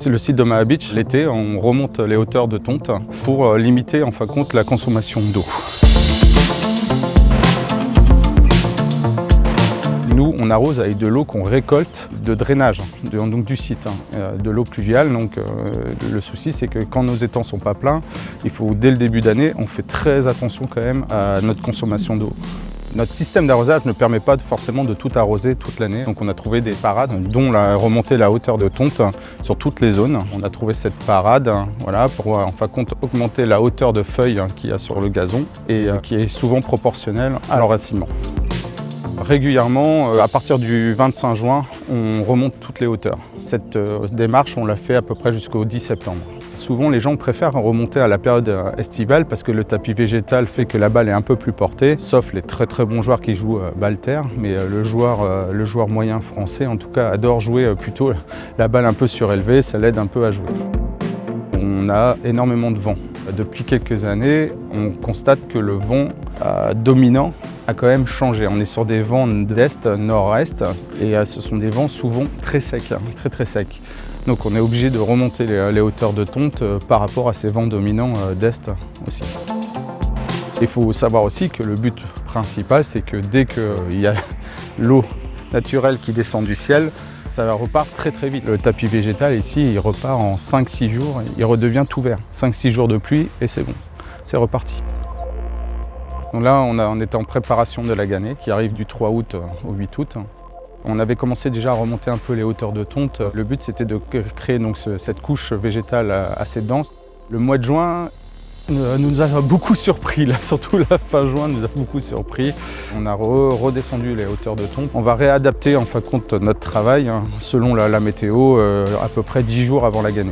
C'est le site de Maha Beach. L'été, on remonte les hauteurs de tonte pour limiter en fin de compte la consommation d'eau. Nous, on arrose avec de l'eau qu'on récolte de drainage, donc du site, de l'eau pluviale. Donc, le souci, c'est que quand nos étangs ne sont pas pleins, il faut, dès le début d'année, on fait très attention quand même à notre consommation d'eau. Notre système d'arrosage ne permet pas forcément de tout arroser toute l'année. Donc on a trouvé des parades, dont remonter la hauteur de tonte sur toutes les zones. On a trouvé cette parade voilà, pour en fin de compte augmenter la hauteur de feuilles qu'il y a sur le gazon et qui est souvent proportionnelle à l'enracinement. Régulièrement, à partir du 25 juin, on remonte toutes les hauteurs. Cette démarche, on l'a fait à peu près jusqu'au 10 septembre. Souvent, les gens préfèrent remonter à la période estivale parce que le tapis végétal fait que la balle est un peu plus portée, sauf les très bons joueurs qui jouent balle terre, mais le joueur moyen français, en tout cas, adore jouer plutôt la balle un peu surélevée, ça l'aide un peu à jouer. On a énormément de vent. Depuis quelques années, on constate que le vent dominant a quand même changé. On est sur des vents d'est, nord-est, et ce sont des vents souvent très secs, très secs. Donc on est obligé de remonter les hauteurs de tonte par rapport à ces vents dominants d'est aussi. Il faut savoir aussi que le but principal, c'est que dès qu'il y a l'eau naturelle qui descend du ciel, ça repart très vite. Le tapis végétal ici, il repart en 5-6 jours, il redevient tout vert. 5-6 jours de pluie et c'est bon, c'est reparti. Donc là, on est en préparation de la Gannet qui arrive du 3 août au 8 août. On avait commencé déjà à remonter un peu les hauteurs de tonte. Le but, c'était de créer donc cette couche végétale assez dense. Le mois de juin nous a beaucoup surpris, là, surtout la fin juin nous a beaucoup surpris. On a redescendu les hauteurs de tonte. On va réadapter en fin de compte notre travail selon la météo à peu près 10 jours avant la Gannet.